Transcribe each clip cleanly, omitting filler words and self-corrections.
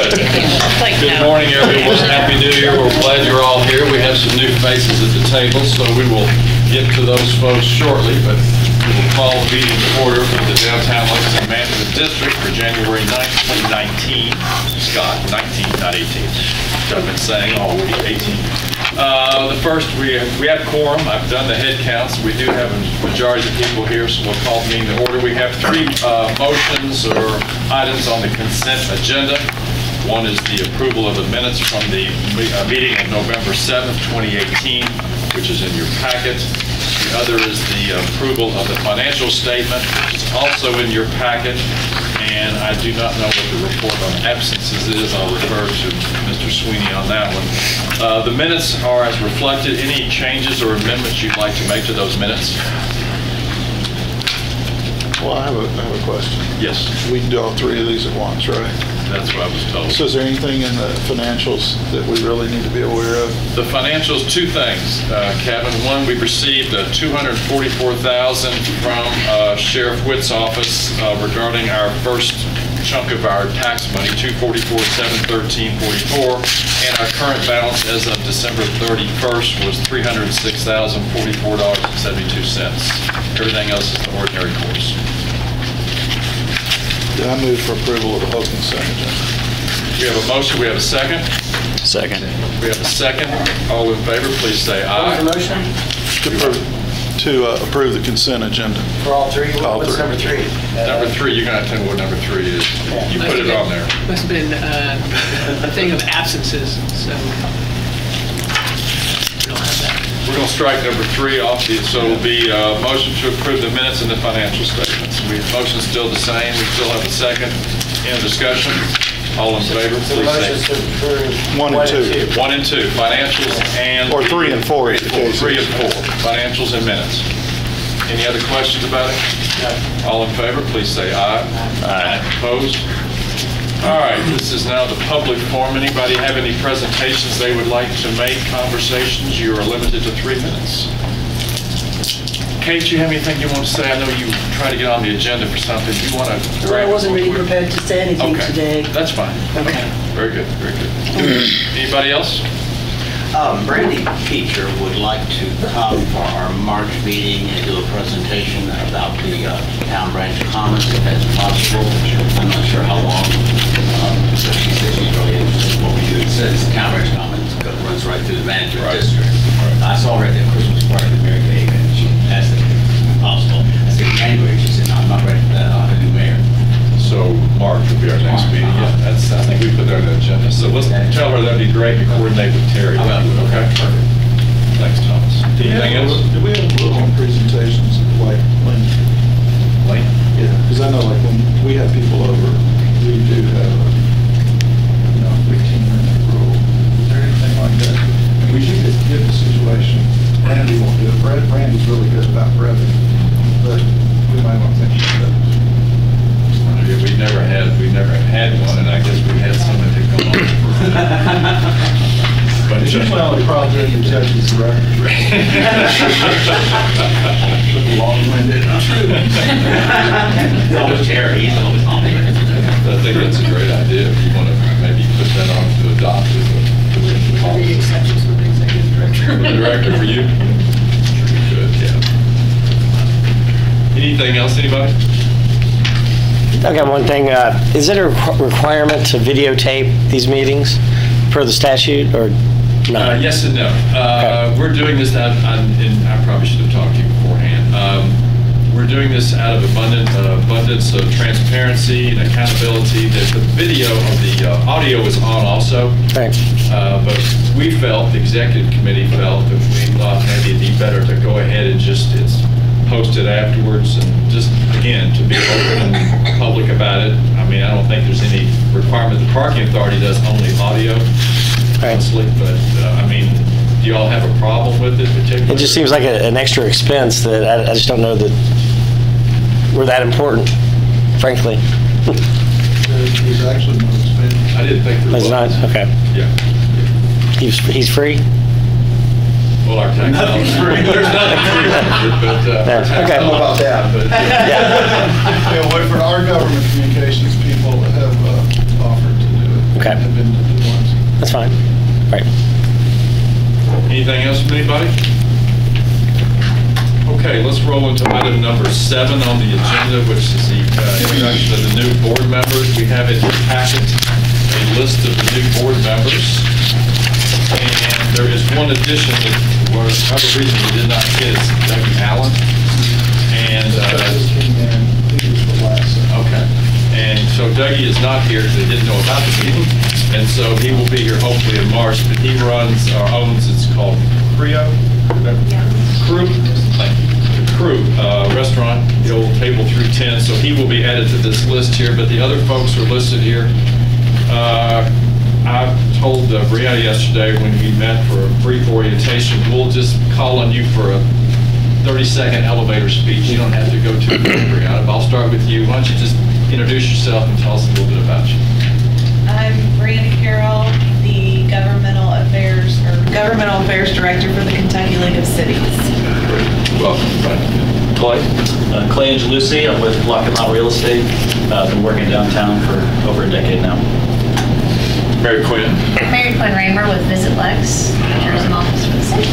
Good morning, everyone. Happy New Year. We're glad you're all here. We have some new faces at the table, so we will get to those folks shortly, but we will call the meeting to order for the Downtown Lexington Management District for January 9th, 2019. Scott, 19, not 18. I've been saying all week, 18. The first, we have quorum. I've done the head counts. We do have a majority of people here, so we'll call the meeting to order. We have three motions or items on the consent agenda. One is the approval of the minutes from the meeting of November 7th, 2018, which is in your packet. The other is the approval of the financial statement, which is also in your packet. And I do not know what the report on absences is. I'll refer to Mr. Sweeney on that one. The minutes are as reflected. Any changes or amendments you'd like to make to those minutes? Well, I have a question. Yes. We can do all three of these at once, right? That's what I was told. So is there anything in the financials that we really need to be aware of? The financials, two things, Kevin. One, we received $244,000 from Sheriff Witt's office regarding our first chunk of our tax money, $244,713.44, and our current balance as of December 31st was $306,044.72. Everything else is the ordinary course. I move for approval of the whole consent agenda. We have a motion. We have a second. Second. We have a second. All in favor, please say aye. What was the motion? To approve the consent agenda. For all three? All What's three. number three? Number three, you're going to tell me what number three is. You put it on there. Must have been a thing of absences, so we don't have that. We're going to strike number three off, so it'll be a motion to approve the minutes and the financial statements. Motion's still the same. We still have a second. Any discussion? All in favor, The please motion say. to approve. One and two. 1 and 2, financials and... Or 3 and 4 is the case. 3 and 4, financials and minutes. Any other questions about it? No. All in favor, please say aye. Aye. Opposed? All right, this is now the public forum. Anybody have any presentations they would like to make, conversations? You are limited to 3 minutes. Kate, you have anything you want to say? I know you try to get on the agenda for something. You want to... Well, I wasn't really prepared to say anything today. That's fine. Okay. Very good, very good. Anybody else? Brandy Peacher would like to come for our March meeting and do a presentation about the Town Branch Commons, if that's possible. I'm not sure how long. So she says she's really interested in what we do. It says Town Branch Commons runs right through the management district. I saw her at the Christmas party with Mary Kay, and she asked if it was possible. I said, January. She said, no, I'm not ready for that. I'll have a new mayor. So March will be our next meeting. Yeah, that's, I think we put that on the agenda. So let's tell her that'd be great to coordinate with Terry. I will. Okay, perfect. Thanks, Thomas. Anything else? Do we have little presentations like when? Lane? Yeah, because I know like when we have people over, we do have a, 15-minute rule. Is there anything like that? And we should get the situation. Brandy won't do it. Brandy's really good about revenue, but we might want to think about that. Yeah, we never had one, and I guess we had something to come on. But It's usually only project executive director. Long-winded. It's always Terry. He's always on there. I think that's a great idea. If you want to maybe put that on to adopt it. The exceptions for the executive director. The director for you? Good, yeah. Anything else, anybody? I got one thing. Is it a requirement to videotape these meetings per the statute or not? Yes and no. Okay. We're doing this, and I probably should have talked to you beforehand. We're doing this out of abundance of transparency and accountability. The video of the audio is on also. Right. But we felt, the executive committee felt, that we thought maybe it'd be better to go ahead and just, it's posted afterwards, and just, again, to be open and public about it. I mean, I don't think there's any requirement. The parking authority does only audio, honestly, but, I mean, do you all have a problem with it particularly? It just seems like an extra expense that I just don't know that we're that important, frankly. There's actually no expense. I didn't think there was. It's not? Okay. Yeah. He's free? Well, our tax. Nothing's free. There's nothing free, but our tax. Okay. I don't know about that, but Yeah. yeah, well, for our government communications, people have offered to do it. Okay. Okay. have been the new ones. That's fine. Right. Anything else from anybody? Okay, let's roll into item number 7 on the agenda, which is the introduction of the new board members. We have in your packet a list of the new board members. And there is one addition that, for whatever reason, we did not get, is Doug Allen. And, This came in, I think it was the last. okay. And so Dougie is not here because they didn't know about the meeting. And so he will be here hopefully in March, but he runs or owns, it's called Crew, thank you. The Crew restaurant, the old Table 310. So he will be added to this list here, but the other folks are listed here. I told Brianna yesterday when we met for a brief orientation, we'll just call on you for a 30-second elevator speech. You don't have to go to Brianna, but I'll start with you. Why don't you just introduce yourself and tell us a little bit about you. I'm Brianna Carroll, the Governmental Affairs Director for the Kentucky League of Cities. Welcome. Clay? Clay Angelucci, I'm with Lockett Mount Real Estate. I've been working downtown for over a decade now. Mary Quinn? Mary Quinn Raymer with Visit Lex, tourism office for the city.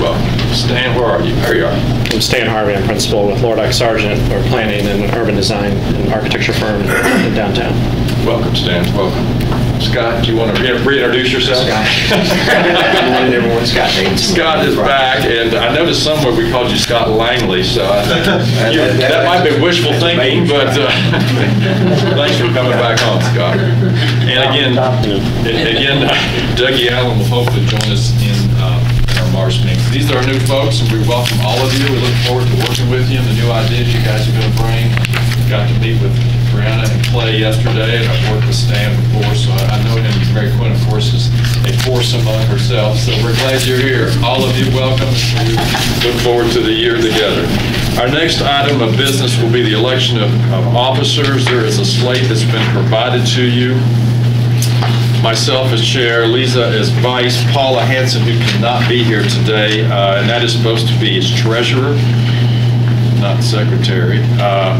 Well, Stan, where are you? There you are. I'm Stan Harvey, I'm principal with Lord X Sargent, or planning and urban design and architecture firm in downtown. Welcome, Stan. Welcome. Scott, do you want to reintroduce yourself? Good morning, everyone. Scott Haynes. Scott is back, and I noticed somewhere we called you Scott Langley, so that might be wishful thinking, but thanks for coming back on, Scott. And again, Dougie Allen will hopefully join us in our March meeting. These are our new folks, and we welcome all of you. We look forward to working with you and the new ideas you guys are going to bring. Got to meet with Brianna and Clay yesterday, and I've worked with Stan before, so I know him. Mary Quinn, of course, is a force among herself, so we're glad you're here. All of you, welcome. We look forward to the year together. Our next item of business will be the election of officers. There is a slate that's been provided to you. Myself as chair, Lisa as vice, Paula Hanson, who cannot be here today, and that is supposed to be as treasurer, not secretary.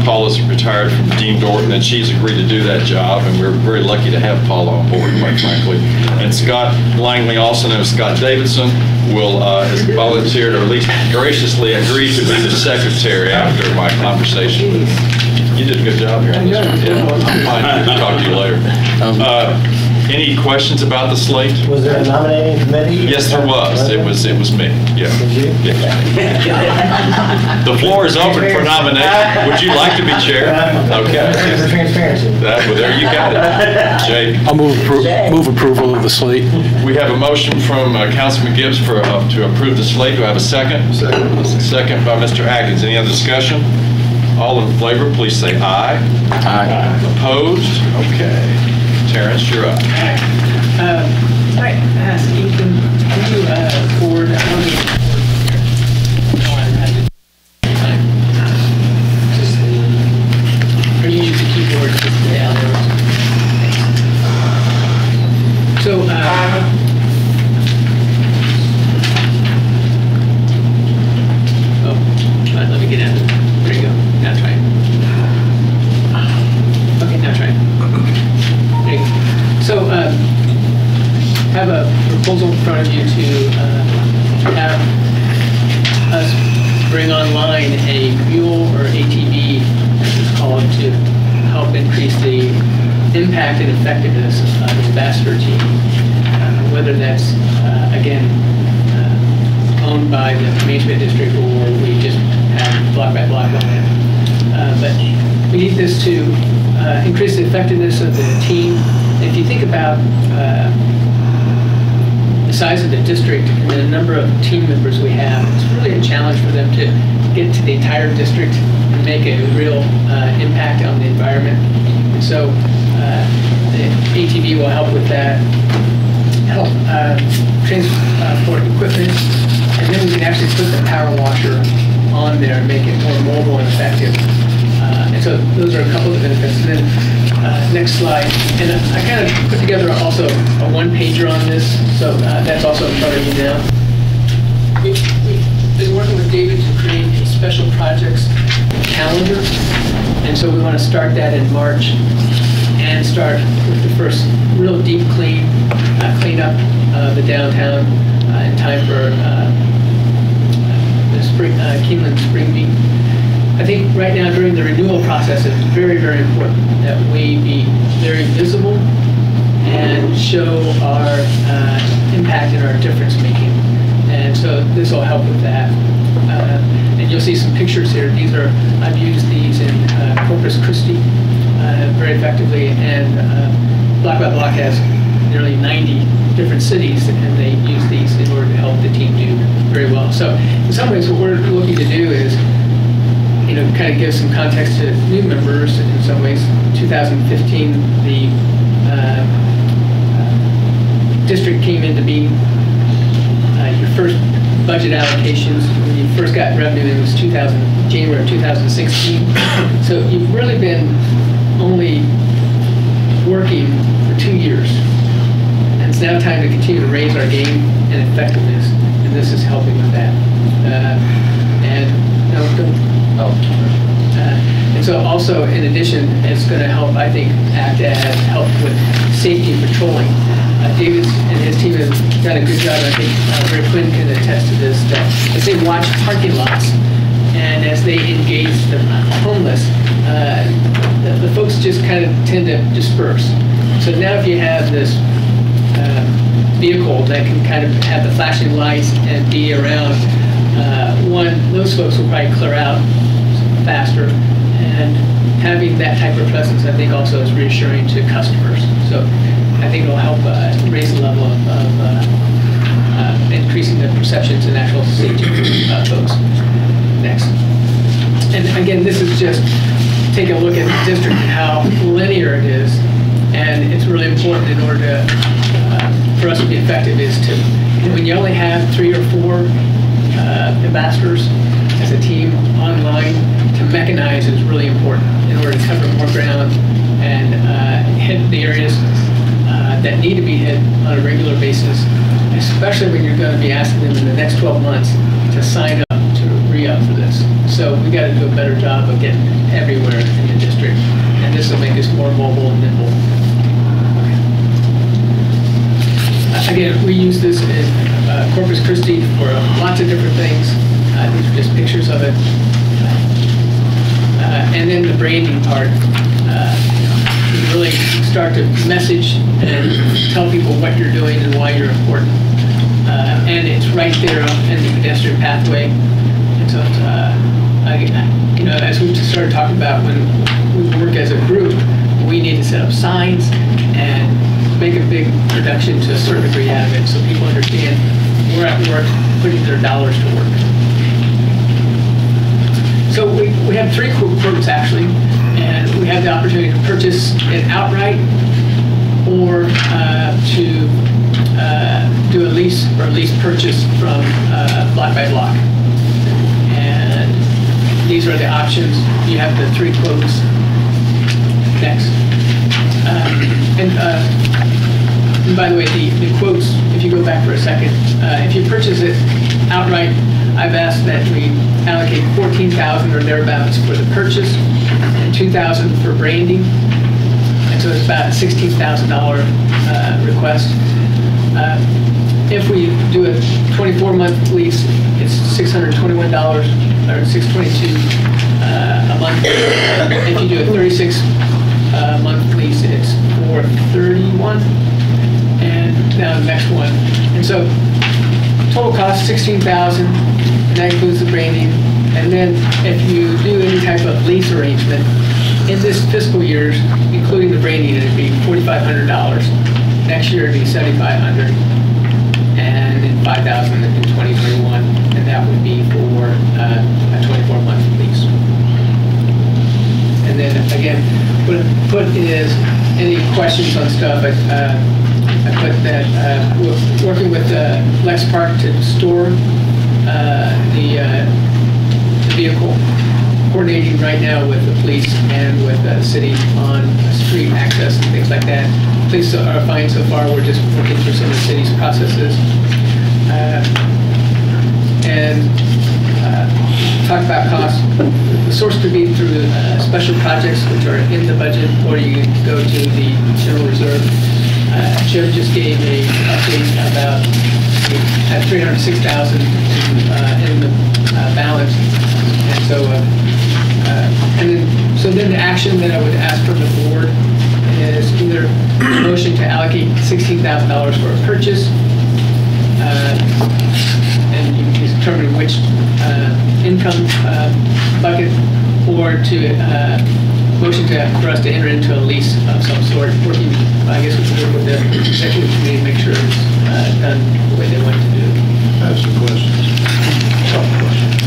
Paula's retired from Dean Dorton, and she's agreed to do that job, and we're very lucky to have Paula on board, quite frankly. And Scott Langley, also known as Scott Davidson, will has volunteered, or at least graciously agreed to be the secretary after my conversation with you. Did a good job here on this one. Yeah, I'm fine. We'll talk to you later. Any questions about the slate? Was there a nominating committee? Yes, there was. It was me. Yeah. Yeah. The floor is open for nomination. Would you like to be chair? Okay. For transparency. Well, there you got it. Jay? I'll move approval of the slate. We have a motion from Councilman Gibbs to approve the slate. Do I have a second? Second by Mr. Atkins. Any other discussion? All in favor, please say aye. Aye. Opposed? Okay. Terrence, you're up. Right, ask Ethan, can you forward, or you use the keyboard? Yeah. So, let me get out of it. There you go. Now try it. Okay, now try it. There you go. So, have a proposal in front of you to have us bring online a mule or ATV, as it's called, to help increase the impact and effectiveness of the ambassador team. Whether that's, again, owned by the Main Street District or we just have block by block on it. But we need this to increase the effectiveness of the team. If you think about the size of the district and the number of team members we have, it's really a challenge for them to get to the entire district and make a real impact on the environment. And so the ATV will help with that, help transport equipment, and then we can actually put the power washer on there and make it more mobile and effective. And so those are a couple of benefits. And then next slide. And I kind of put together also a one-pager on this, so that's also in front of you now. We've been working with David to create a special projects calendar, and so we want to start that in March. and start with the first real deep clean up the downtown in time for the spring Keeneland Spring Meet. I think right now during the renewal process, it's very, very important that we be very visible and show our impact and our difference making. And so this will help with that. And you'll see some pictures here. I've used these in Corpus Christi very effectively, and Block by Block has nearly 90 different cities, and they use these in order to help the team do very well. So in some ways, what we're looking to do is, kind of give some context to new members. In some ways, 2015, the district came into being. Your first budget allocations, when you first got revenue, it was January of 2016. So you've really been only working for 2 years. And it's now time to continue to raise our game and effectiveness, and this is helping with that. And so also, in addition, it's going to help, I think, act as help with safety and patrolling. David and his team have done a good job. I think Rick Quinn can attest to this, that as they watch parking lots and as they engage the homeless, the folks just kind of tend to disperse. So now if you have this vehicle that can kind of have the flashing lights and be around, those folks will probably clear out faster. And having that type of presence, I think, also is reassuring to customers. So I think it'll help raise the level of increasing the perception to national safety folks. Next. And again, this is just take a look at the district and how linear it is. And it's really important in order to, for us to be effective is to, when you only have 3 or 4 ambassadors as a team online, to mechanize is really important in order to cover more ground and hit the areas that need to be hit on a regular basis, especially when you're going to be asking them in the next 12 months to sign up to re-up for this. So we got to do a better job of getting everywhere in the district, and this will make us more mobile and nimble. Again, we use this in Corpus Christi for lots of different things. These are just pictures of it. And then the branding part. You really start to message and tell people what you're doing and why you're important. And it's right there in the pedestrian pathway. And so, as we started talking about when we work as a group, we need to set up signs and make a big production to a certain degree out of it so people understand we're at work putting their dollars to work. So we have 3 quotes actually, and we have the opportunity to purchase it outright or to do a lease or lease purchase from Block by Block. And these are the options. You have the 3 quotes. Next. And by the way, the quotes, if you go back for a second, if you purchase it outright, I've asked that we allocate $14,000 or thereabouts for the purchase and $2,000 for branding. And so it's about a $16,000 request. If we do a 24-month lease, it's $621 or $622 a month. If you do a 36-month lease, it's $431. And now the next one. And so total cost $16,000, and that includes the branding. And then if you do any type of lease arrangement in this fiscal year, including the branding, it'd be $4,500. Next year it'd be $7,500, and then $5,000 in 2021, and that would be for a 24-month lease. And then again, what I put is any questions on stuff. I put that we're working with Lex Park to store the vehicle, coordinating right now with the police and with the city on street access and things like that. Police are fine so far. We're just working through some of the city's processes. And talk about costs. The source could be through special projects which are in the budget, or you could go to the general reserve. Joe just gave a update about at $306,000 in the balance, and so then the action that I would ask from the board is either a motion to allocate $16,000 for a purchase, and you can determine which income bucket, or to motion for us to enter into a lease of some sort, working, I guess, with the executive committee to make sure it's done the way they want to do it. I have some questions. Tough questions.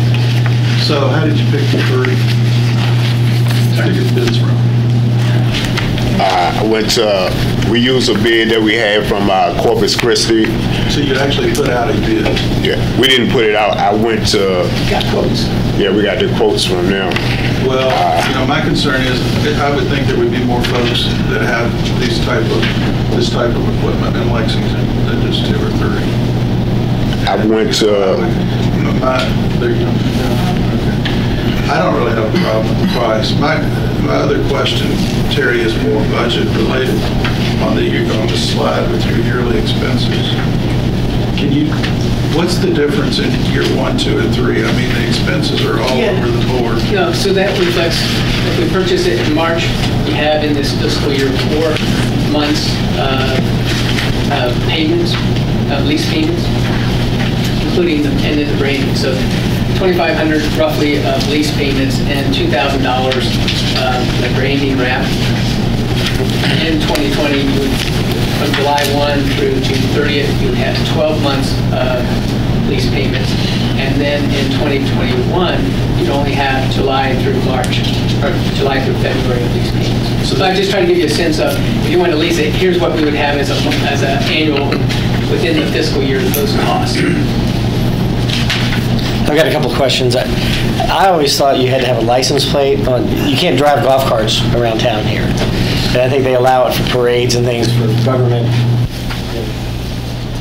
So how did you pick the 3? To get bids from? We used a bid that we had from Corpus Christi. So you actually put out a bid? Yeah, we didn't put it out. I went to... Got quotes. Yeah, we got the quotes from them. Well, my concern is, I would think there would be more folks that have this type of equipment in Lexington than just 2 or 3. I went to... I don't really have a problem with the price. My other question, Terry, is more budget related on the slide with your yearly expenses. What's the difference in year 1, 2, and 3? I mean, the expenses are all over the board. No, so that reflects, if we purchase it in March, we have in this fiscal year 4 months of payments, of lease payments, including the end of the rating. So $2,500 roughly of lease payments and $2,000 of the branding wrap. In 2020, from July 1 through June 30th, you would have 12 months of lease payments. And then in 2021, you'd only have July through March, or July through February of lease payments. So I just try to give you a sense of, if you want to lease it, here's what we would have as an annual within the fiscal year, those costs. I've got a couple of questions. I always thought you had to have a license plate on. You can't drive golf carts around town here. And I think they allow it for parades and things for government.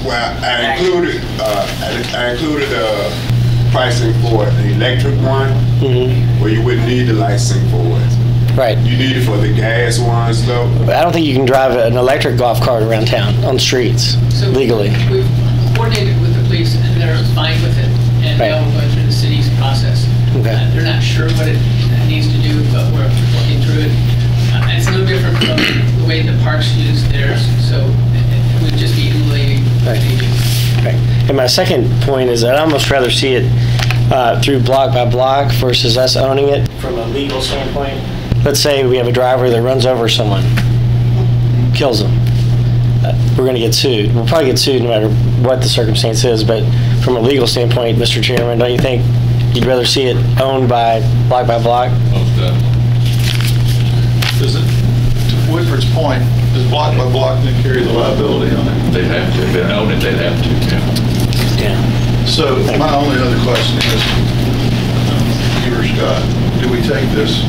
Well, I included pricing for the electric one, where you wouldn't need the license for it. Right. You need it for the gas ones, though. But I don't think you can drive an electric golf cart around town on the streets legally. We've coordinated with the police, and they're fine with it. And now we're going through the city's process. Okay. They're not sure what it needs to do, but we're working through it. It's a little different from the way the parks use theirs, so it would just be equally convenient. Right. And my second point is I'd almost rather see it through block by block versus us owning it from a legal standpoint. Let's say we have a driver that runs over someone, kills them. We're going to get sued. We'll probably get sued no matter what the circumstance is, but from a legal standpoint, Mr. Chairman, don't you think you'd rather see it owned by block? Most definitely. Does it, to Whitford's point, does block by block then carry the liability on it? They'd have to. If they own it, they'd have to, Yeah. So my only other question is, you or Scott, do we take this?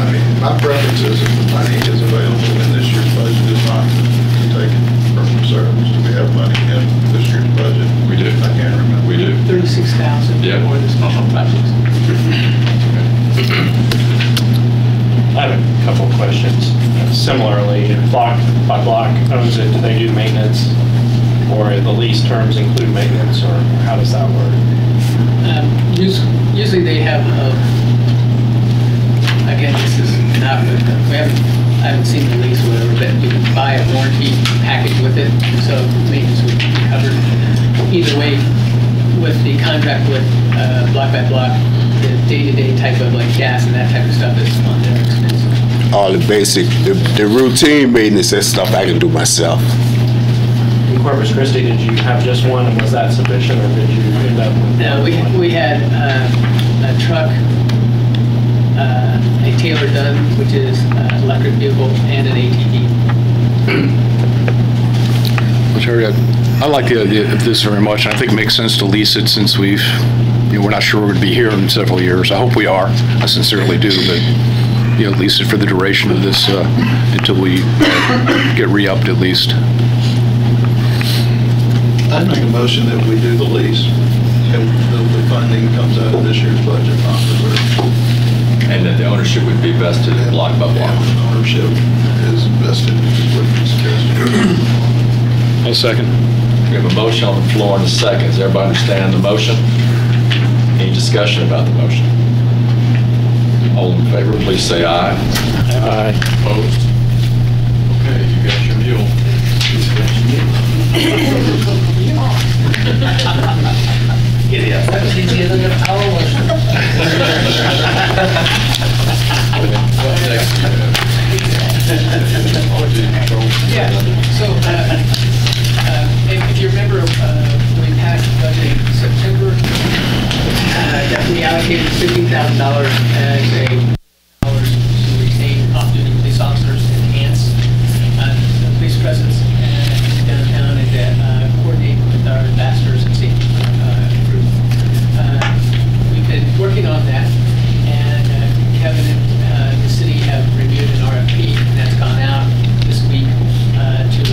I mean, my preference is if the money is available in this year's budget, is not to take it from reserves. Do we have money in this year's budget? We do. I can't remember. We do. 36,000 for the special projects. I have a couple of questions. Similarly, block by block owns it, do they do maintenance? Or the lease terms include maintenance, or how does that work? Usually they have, again, this is not, I haven't seen the lease or whatever, but you can buy a warranty package with it, so maintenance would be covered. Either way, with the contract with block by block, the day-to-day type of like gas and that type of stuff is on their expense. All the basic, the routine maintenance and stuff I can do myself. In Corpus Christi, did you have just one, and was that sufficient, or did you end up with? No, we had a truck, a Taylor Dunn, which is an electric vehicle, and an ATV. I like the idea of this very much, and I think it makes sense to lease it since we're not sure we're going to be here in several years. I hope we are. I sincerely do, but lease it for the duration of this until we get re-upped at least. I'd make a motion that we do the lease and the funding comes out of this year's budget, not reserve. And that the ownership would be vested block by block. Yeah, ownership is vested, is what you suggested. I'll second. We have a motion on the floor and a second. Does everybody understand the motion? Any discussion about the motion? All in favor, please say aye. Aye. Opposed? Okay, you got your mule. Giddy up. That was easier than the power washer. What next do you have? Yeah, so, if you remember, when we passed the budget in September, that we allocated $50,000 as a dollars to retain off-duty police officers, enhance the police presence downtown, and coordinate with our ambassadors and safety group. We've been working on that, and Kevin and the city have reviewed an RFP, and that's gone out this week to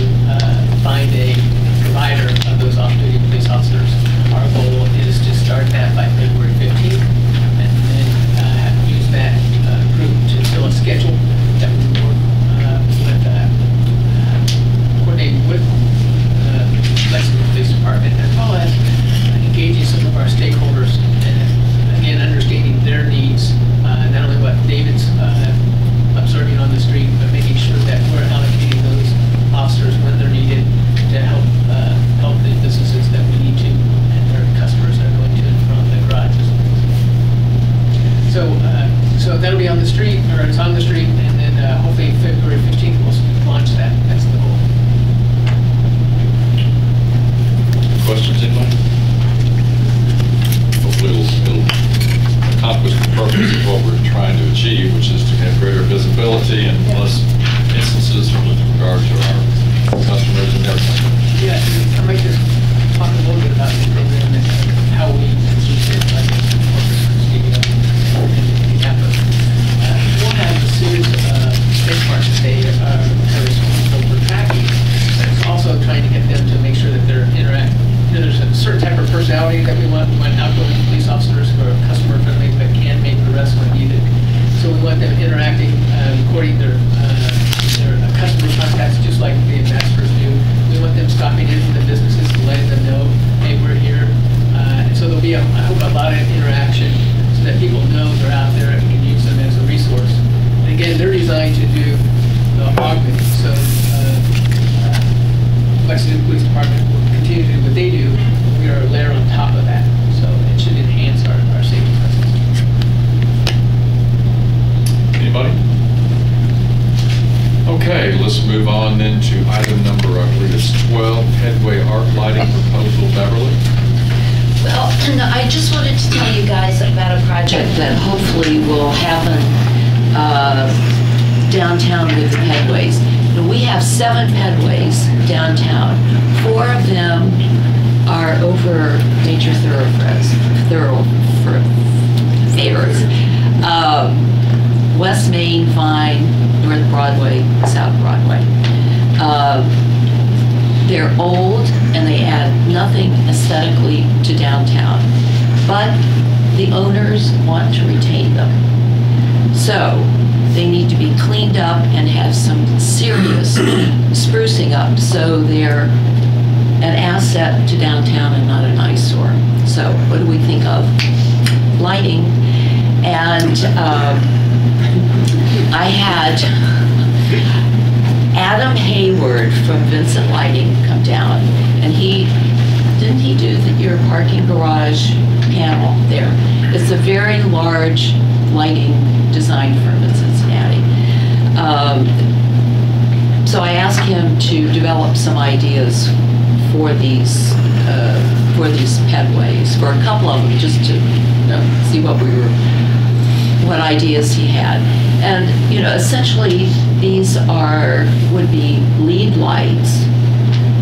find a provider of those off-duty police officers. Our goal is to start that by February 15th, and then use that group to fill a schedule that we work with, coordinating with Lexington Police Department, as well as engaging some of our stakeholders and, again, understanding their needs, not only what David's observing on the street, but making sure that we're allocating those officers when they're needed to help the businesses that we need to, and their customers that are going to and from the garages. So that'll be on the street, or it's on the street, and then hopefully February 15th we'll launch that. That's the goal. Questions, anybody? Hopefully it'll accomplish the purpose of what we're trying to achieve, which is to have greater visibility and less instances with regard to our customers and everything. Yeah, I'd like to talk a little bit about the program and how we use it, like speaking of Minneapolis. We'll have a series of benchmarks that they are responsible for tracking. It's also trying to get them to make sure that they're interacting. There's a certain type of personality that we want. We want outgoing police officers who are customer friendly but can make the rest when needed. So we want them interacting, recording their customer contacts just like the ambassadors do. We want them stopping into the businesses and letting them know, hey, we're here. And so there'll be, I hope, a lot of interaction so that people know they're out there and we can use them as a resource. And again, they're designed to do the augment. So Lexington Police Department will continue to do what they do. We are a layer on top of that. So it should enhance our safety presence. Anybody? Okay, let's move on then to item number, I believe it's 12, headway arc lighting proposal, Beverly. Well, I just wanted to tell you guys about a project that hopefully will happen downtown with the pedways. We have 7 pedways downtown. 4 of them are over major thoroughfares. West Main, Vine, North Broadway, South Broadway. They're old and they add nothing aesthetically to downtown, but the owners want to retain them. So they need to be cleaned up and have some serious sprucing up so they're an asset to downtown and not an eyesore. So what do we think of? Lighting. And I had Adam Hayward from Vincent Lighting come down, and didn't he do your parking garage panel there? It's a very large lighting design firm in Cincinnati. So I asked him to develop some ideas for these pedways, for a couple of them, just to see what ideas he had. And essentially these would be lead lights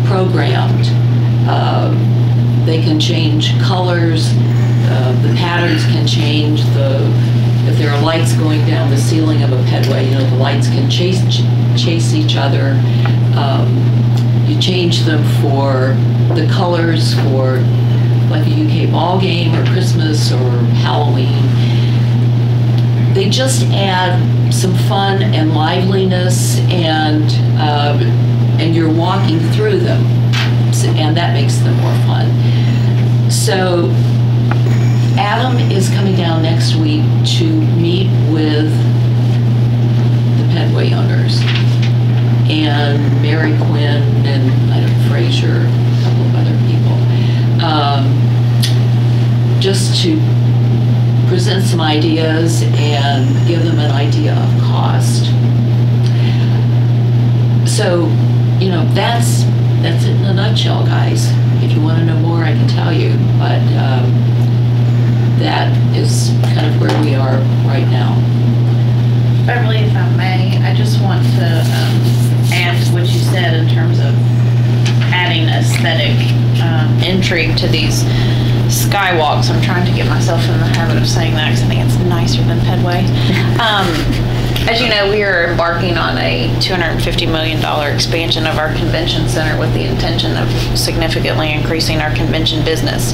programmed. They can change colors, the patterns can change, if there are lights going down the ceiling of a pedway, the lights can chase each other. You change them for the colors for like a UK ball game or Christmas or Halloween. They just add some fun and liveliness, and you're walking through them, and that makes them more fun. So Adam is coming down next week to meet with the Pedway owners, and Mary Quinn and Fraser, a couple of other people, just to present some ideas and give them an idea of cost. So, you know, that's it in a nutshell, guys. If you want to know more, I can tell you, but that is kind of where we are right now. Beverly, if I may, I just want to add to what you said in terms of adding aesthetic intrigue to these skywalks. I'm trying to get myself in the habit of saying that because I think it's nicer than Pedway. As you know, we are embarking on a $250 million expansion of our convention center with the intention of significantly increasing our convention business.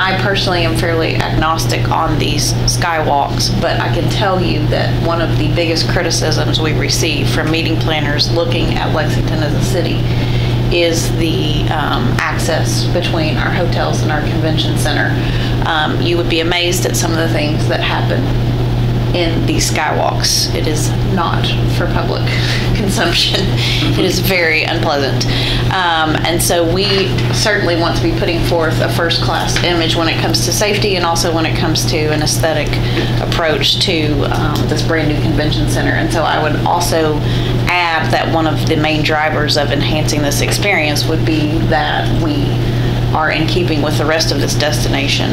I personally am fairly agnostic on these skywalks, but I can tell you that one of the biggest criticisms we receive from meeting planners looking at Lexington as a city is the access between our hotels and our convention center. You would be amazed at some of the things that happen in these skywalks. It is not for public consumption. It is very unpleasant. And so we certainly want to be putting forth a first-class image when it comes to safety and also when it comes to an aesthetic approach to this brand new convention center. And so I would also add that one of the main drivers of enhancing this experience would be that we are in keeping with the rest of this destination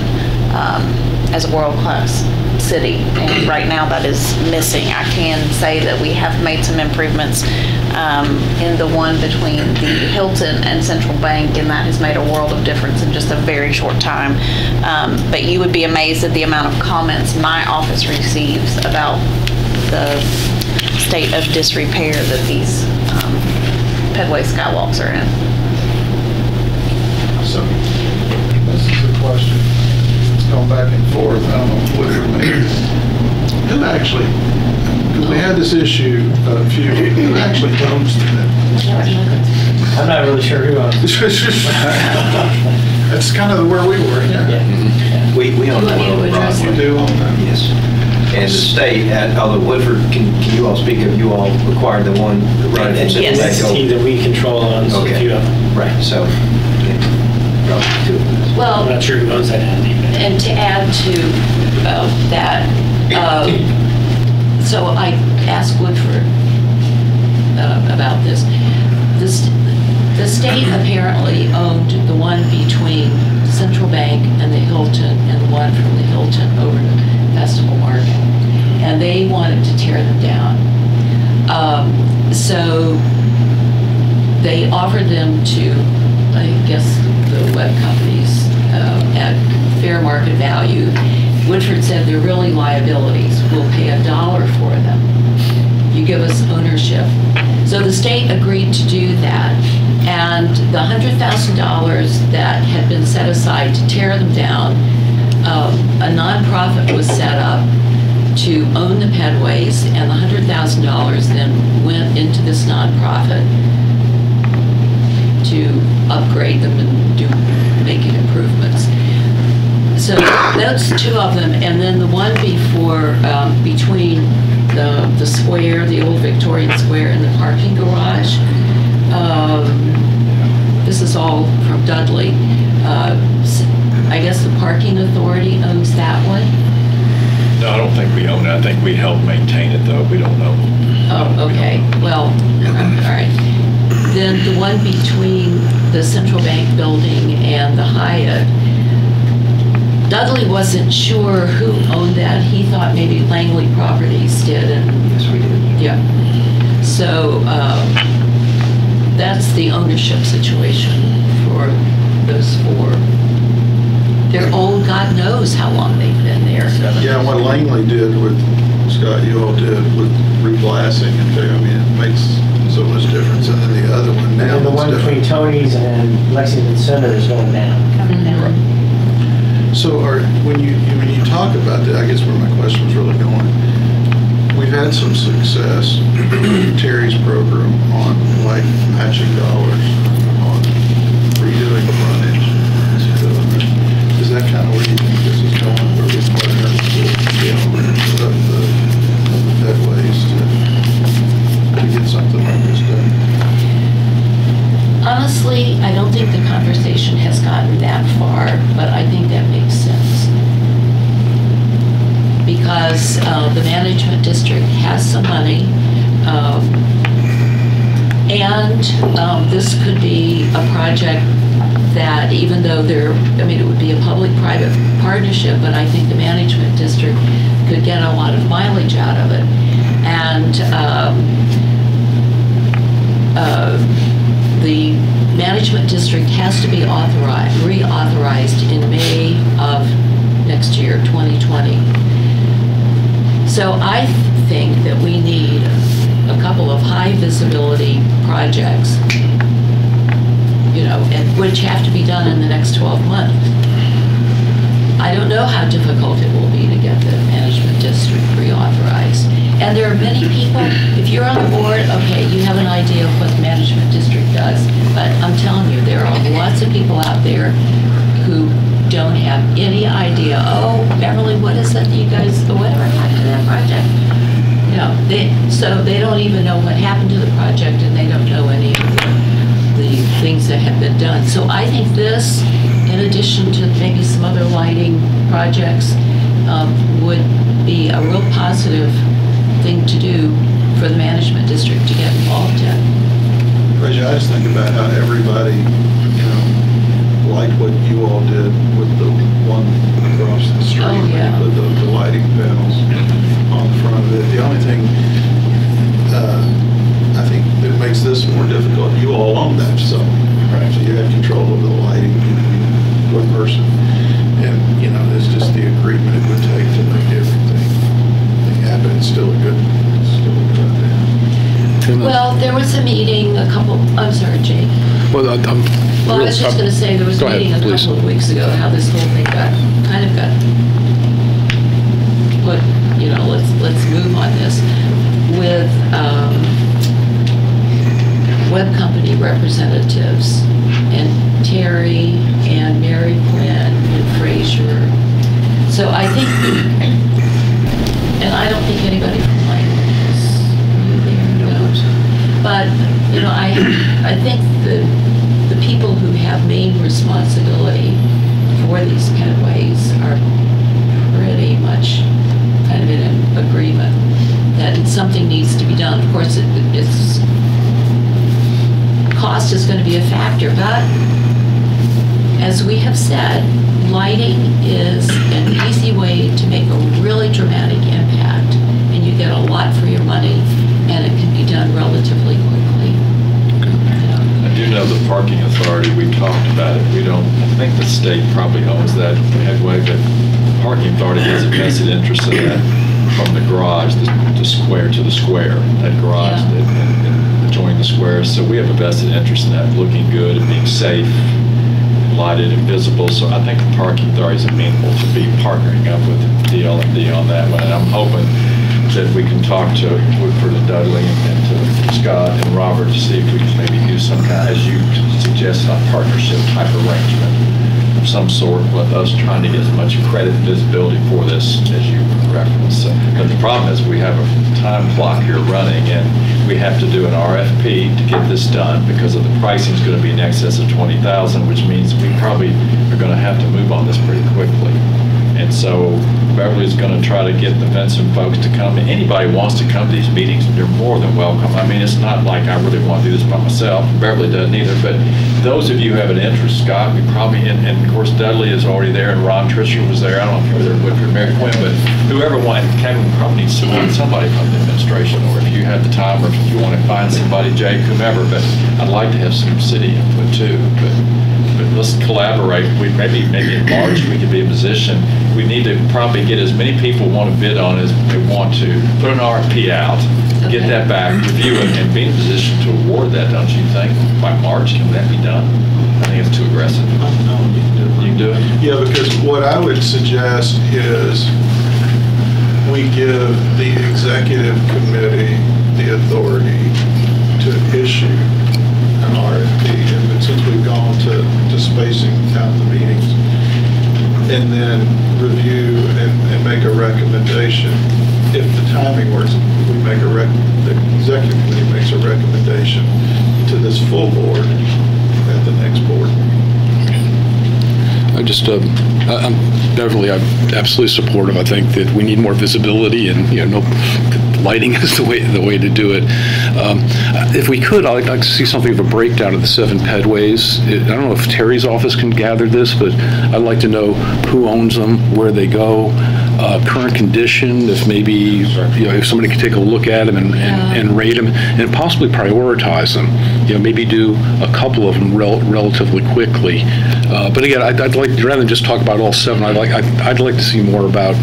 as a world-class city, and right now that is missing. I can say that we have made some improvements in the one between the Hilton and Central Bank, and that has made a world of difference in just a very short time. But you would be amazed at the amount of comments my office receives about the state of disrepair that these Pedway skywalks are in. So, this is a question. It's gone back and forth. I don't know who actually, because we had this issue a few, who actually owns it? I'm not really sure who owns it. That's kind of where we were, yeah. We own the one on Broadway. You do own that? Yes. And the state, although Woodford, can you all speak of, you all acquired the one right in Central Bank? Yes, that we control owns a few of them. Right, so, well, I'm not sure who owns that entity. And to add to that, so I asked Woodford about this. The state apparently owned the one between Central Bank and the Hilton, and the one from the Hilton over to Festival Market, and they wanted to tear them down. So they offered them to, I guess, the web companies at fair market value. Woodford said they're really liabilities. We'll pay $1 for them. You give us ownership. So the state agreed to do that, and the $100,000 that had been set aside to tear them down, a nonprofit was set up to own the Pedways, and the $100,000 then went into this nonprofit to upgrade them and make improvements. So that's two of them, and then the one before between the square, the old Victorian Square, and the parking garage. This is all from Dudley. I guess the parking authority owns that one. No, I don't think we own it. I think we help maintain it, though. We don't know. Oh, okay. Well, all right. Then the one between the Central Bank building and the Hyatt, Dudley wasn't sure who owned that. He thought maybe Langley Properties did. And yes, we did. Yeah. So that's the ownership situation for those four. They're old, God knows how long they've been there. Yeah, what Langley did with, Scott, you all did with reglassing and thing, I mean, it makes so much difference. And then the other one now. And the one between Tony's and Lexington Center is going down. Coming down. So when you talk about that, I guess where my question was really going, we've had some success, Terry's program on like matching dollars on redoing frontage. Is that kind of where you think this is going, where we partner with the headways to get something like this done? Honestly, I don't think the conversation has gotten that far, but I think that makes sense. Because the management district has some money, and this could be a project that even though it would be a public-private partnership, but I think the management district could get a lot of mileage out of it. And the management district has to be reauthorized in May of next year, 2020. So I think that we need a couple of high visibility projects, and which have to be done in the next 12 months. I don't know how difficult it will be to get the management district reauthorized. And there are many people, if you're on the board, okay, you have an idea of what the management district does, but I'm telling you, there are lots of people out there who don't have any idea, oh, Beverly, what is that you guys, whatever happened to that project? So they don't even know what happened to the project, and they don't know any of the things that have been done. So I think this, in addition to maybe some other lighting projects, would be a real positive thing to do for the management district to get involved in. Reggie, I just think about how everybody, liked what you all did with the one across the street. Oh, yeah. With the lighting panels on the front of it. The only thing I think that makes this more difficult, you all own that zone. Right. So you have control over the lighting, one person. And, it's just the agreement it would take to make everything happen. It's still a good idea. Well, there was a meeting I'm sorry, Jake. Well, I was just going to say, there was a meeting a couple of weeks ago, how this whole thing got put, let's move on this, with web company representatives, and Terry, and Mary Quinn, and Frazier. So I think, and I don't think anybody from Lyman is there, but, I think the people who have main responsibility for these pathways are pretty much kind of in agreement that something needs to be done. Of course, it's cost is going to be a factor, but as we have said, lighting is an easy way to make a really dramatic impact, and you get a lot for your money, and it can be done relatively quickly. I do know the parking authority, we talked about it. I think the state probably owns that headway, but the parking authority has a vested interest in that from the garage, the square to the square, that garage that adjoining the square. So we have a vested interest in that looking good and being safe, lighted and visible. So I think the parking authority is amenable to be partnering up with DL&D on that one. And I'm hoping that we can talk to Woodford and Dudley and to Scott and Robert to see if we can maybe do some kind, as you suggest, a partnership type arrangement of some sort, with us trying to get as much credit and visibility for this as you referenced. But the problem is we have a time clock here running, and we have to do an RFP to get this done because of the pricing is going to be in excess of $20,000, which means we probably are going to have to move on this pretty quickly. And so Beverly's going to try to get the Vincent folks to come. Anybody wants to come to these meetings, they're more than welcome. I mean, it's not like I really want to do this by myself. Beverly doesn't either. But those of you who have an interest, Scott, we probably, and of course Dudley is already there, and Ron Trisher was there. I don't know if you were there with Mary Quinn, but whoever wanted, Kevin probably needs to find somebody from the administration, or if you have the time, or if you want to find somebody, Jake, whomever. But I'd like to have some city input too. But let's collaborate. Maybe in March we could be in a position. We need to probably get as many people want to bid on as they want to. Put an RFP out, get that back, review it, and be in a position to award that, don't you think? By March, can that be done? I think it's too aggressive. No, you can do it. You can do it? Yeah, because what I would suggest is we give the executive committee the authority to issue an RFP, and since we've gone to spacing out the meetings, and then review and make a recommendation. If the timing works, we make the executive committee makes a recommendation to this full board at the next board meeting. I'm absolutely supportive. I think that we need more visibility, and no, lighting is the way to do it. If we could, I'd like to see something of a breakdown of the 7 pedways. I don't know if Terry's office can gather this, but I'd like to know who owns them, where they go, current condition, if maybe if somebody could take a look at them and rate them, and possibly prioritize them. Maybe do a couple of them relatively quickly. But again, I'd like, rather than just talk about all 7, I'd like to see more about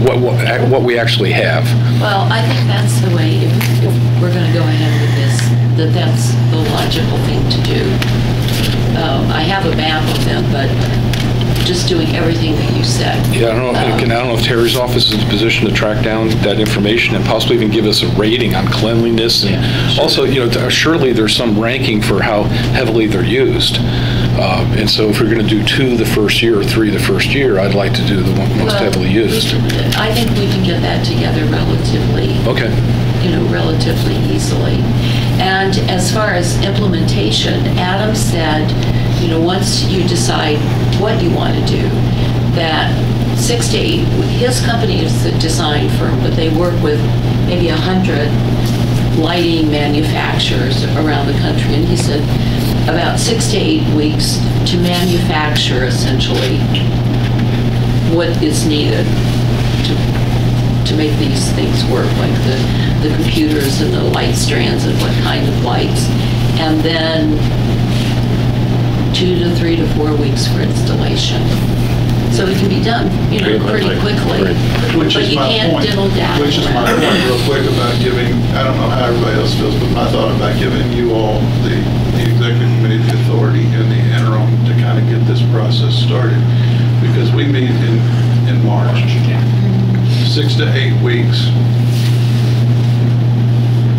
what we actually have. Well, I think that's the way, if we're going to go ahead with this, that's the logical thing to do. I have a map of them, but just doing everything that you said. Yeah, I don't know if Terry's office is in a position to track down that information and possibly even give us a rating on cleanliness. And also, surely there's some ranking for how heavily they're used. And so if we're going to do 2 the first year or 3 the first year, I'd like to do the most heavily used. I think we can get that together relatively. Okay. Relatively easily. And as far as implementation, Adam said, once you decide what you want to do, that 6 to 8, his company is a design firm, but they work with maybe 100 lighting manufacturers around the country. And he said about 6 to 8 weeks to manufacture essentially what is needed to make these things work, like the computers and the light strands and what kind of lights, and then 2 to 3 to 4 weeks for installation. So it can be done, pretty quickly. Which but is you my can't point. diddle down. Which is my point, real quick, about giving. I don't know how everybody else feels, but my thought about giving you all the executive committee the authority in the interim to kind of get this process started, because we meet in March. 6 to 8 weeks.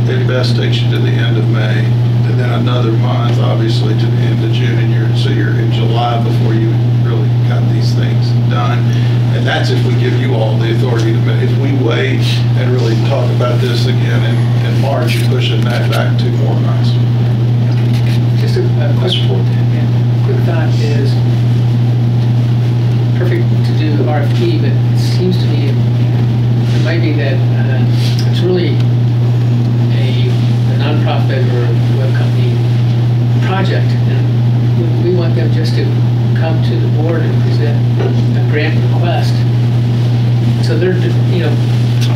At best takes you to the end of May, and then another month, obviously, to the end of June, and you're in July before you really got these things done. And that's if we give you all the authority to. If we wait and really talk about this again in March, you're pushing that back 2 more months. Just a quick thought is, perfect to do the RFP, but it seems to me it might be that it's really a nonprofit or a web company project, and we want them just to come to the board and present a grant request. So they're,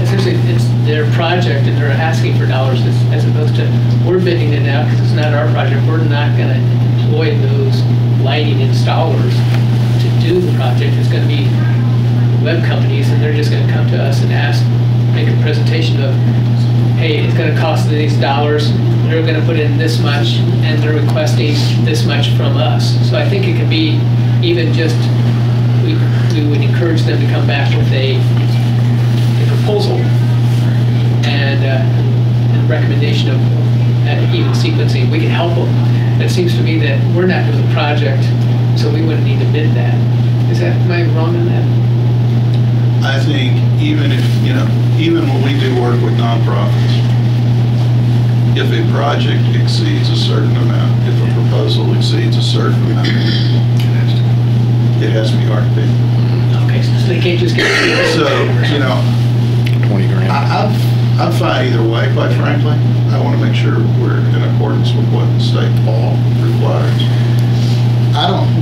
essentially it's their project and they're asking for dollars as opposed to we're bidding it out because it's not our project. We're not going to employ those lighting installers to do the project. It's going to be web companies, and they're just going to come to us and make a presentation of, hey, it's going to cost these dollars, they're going to put in this much, and they're requesting this much from us. So I think it could be even just, we would encourage them to come back with a proposal and a recommendation of even sequencing. We can help them. It seems to me that we're not doing the project, so we wouldn't need to bid that. Am I wrong on that? I think even when we do work with nonprofits, if a project exceeds a certain amount, if a proposal exceeds a certain amount, it has to be RFP. Okay, so they can't just get it. So, 20 grand. I'm fine either way, quite frankly. I want to make sure we're in accordance with what the state law requires.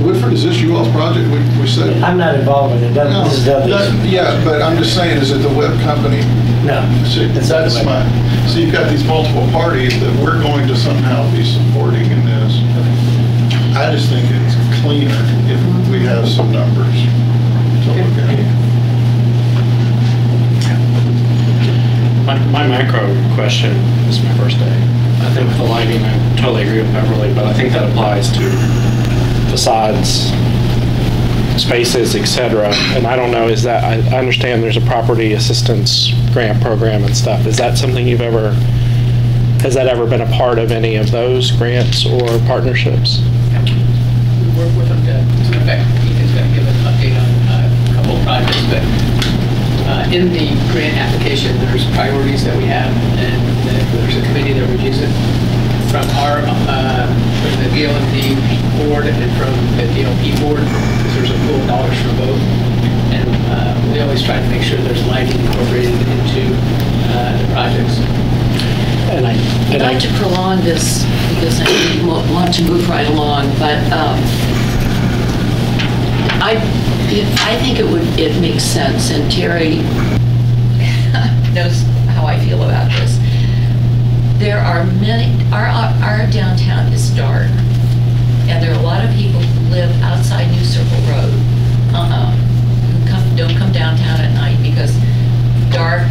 Woodford, is this you all's project? We said. I'm not involved with it. No, This is Dudley's. yeah, but I'm just saying, is it the web company? No. See, It's not that's the web. so you've got these multiple parties that we're going to somehow be supporting in this. I just think it's cleaner if we have some numbers to look at. My macro question, this is my first day. I think the lighting, I totally agree with Beverly, but I think that applies to facades, spaces, etc. And I don't know, is that, I understand there's a property assistance grant program and stuff. Is that something has that ever been a part of any of those grants or partnerships? We work with them to effect, Ethan's going to give an update on a couple of projects, but in the grant application, there's priorities that we have, and there's a committee that reviews it. From from the DLMD board and from the DLP board, because there's a pool of dollars for both. And we always try to make sure there's lighting incorporated into the projects. I'd like to prolong this because I want to move right along, but I think it makes sense, and Terry knows how I feel about this. There are many, our downtown is dark, and there are a lot of people who live outside New Circle Road, who don't come downtown at night because dark,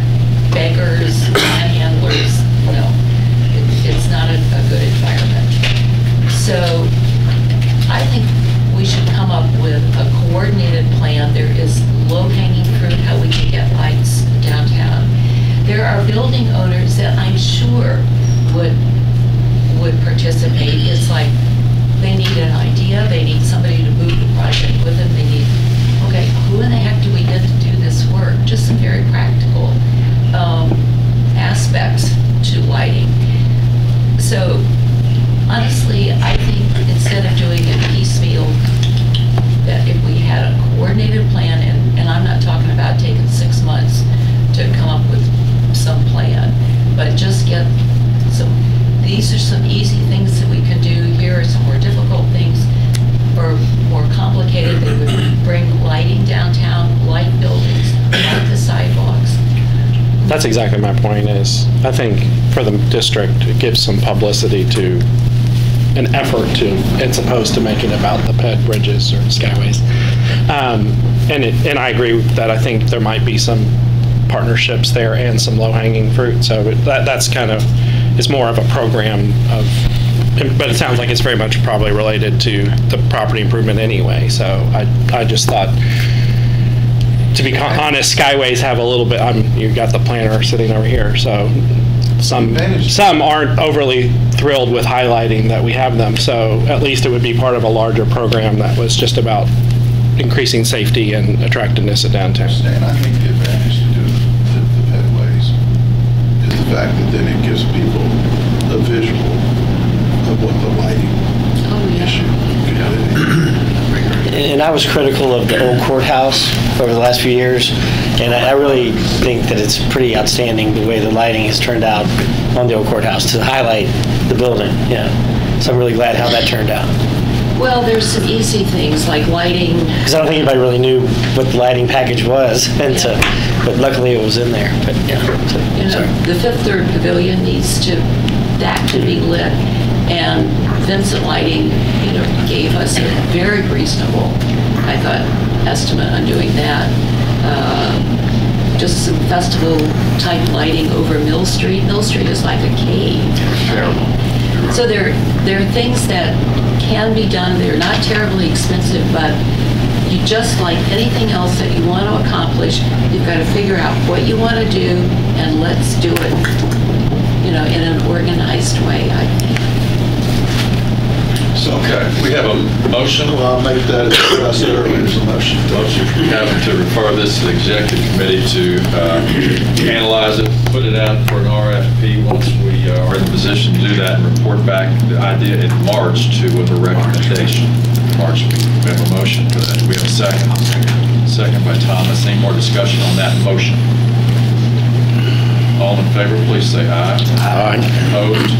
beggars, manhandlers, it's not a good environment. So I think we should come up with a coordinated plan. There is low-hanging fruit, how we can get lights downtown. There are building owners that I'm sure would participate. It's like they need an idea, they need somebody to move the project with them, they need, okay, who in the heck do we get to do this work? Just some very practical aspects to lighting. So honestly, I think instead of doing it piecemeal, that if we had a coordinated plan, and I'm not talking about taking 6 months to come up with some plan, but just get these are some easy things that we can do. Here are some more difficult things, or more complicated. They would bring lighting downtown, light buildings, light the sidewalks. That's exactly my point is, I think for the district, it gives some publicity to an effort to, as opposed to making about the pet bridges or skyways. And I agree that I think there might be some partnerships there and some low-hanging fruit. So that's kind of, it's more of a program of, but it sounds like it's very much probably related to the property improvement anyway. So I just thought, to be honest, skyways have a little bit, you got the planner sitting over here, so some aren't overly thrilled with highlighting that we have them. So at least it would be part of a larger program that was just about increasing safety and attractiveness of downtown. And I think the advantage to do the pedways is the fact that then it gives people a visual of what the lighting issue could be. And I was critical of the old courthouse over the last few years, and I really think that it's pretty outstanding the way the lighting has turned out on the old courthouse to highlight the building. Yeah, so I'm really glad how that turned out. Well, there's some easy things like lighting. Because I don't think anybody really knew what the lighting package was, and so, but luckily it was in there. But yeah, so, the Fifth Third Pavilion needs to be lit, and Vincent Lighting, gave us a very reasonable, I thought, estimate on doing that. Just some festival type lighting over Mill Street. Mill Street is like a cave. So there are things that can be done. They're not terribly expensive, but you just like anything else that you want to accomplish, you've got to figure out what you want to do, and let's do it, in an organized way, I think. Okay, we have a motion. Well, I'll make that as I said earlier, as a motion. We have to refer this to the executive committee to analyze it, put it out for an RFP once we are in the position to do that, and report back the idea in March with a recommendation. March, we have a motion for that. We have a second. Second by Thomas. Any more discussion on that motion? All in favor, please say aye. Aye. Opposed?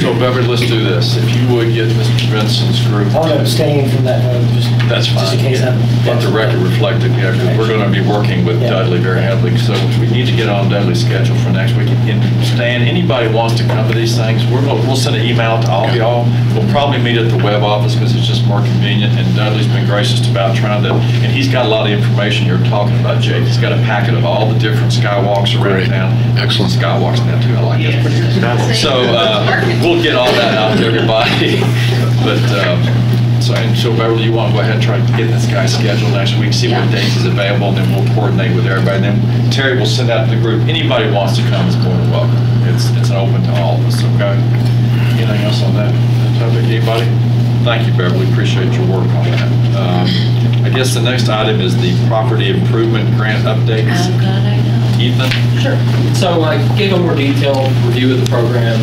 So Beverly, let's do this. If you would get Mr. Benson's group. I'll abstain from that vote, That's fine. just in case Let the record reflect it, because we're going to be working with Dudley very heavily, so we need to get on Dudley's schedule for next week. And Stan, anybody wants to come to these things, we'll send an email to all of y'all. We'll probably meet at the web office because it's just more convenient, and Dudley's been gracious about trying to, and he's got a lot of information you're talking about, Jake. He's got a packet of all the different skywalks around town. Excellent. Skywalks now too, I like it. So we'll get all that out to everybody. But So Beverly, you want to go ahead and try to get this guy scheduled next week, see what dates is available, and then we'll coordinate with everybody. And then Terry will send out to the group. Anybody who wants to come is more than welcome. It's open to all of us, okay? Anything else on that topic? Anybody? Thank you, Beverly. Appreciate your work on that. I guess the next item is the property improvement grant updates. Oh, God, I know. Ethan? Sure. So I gave a more detailed review of the program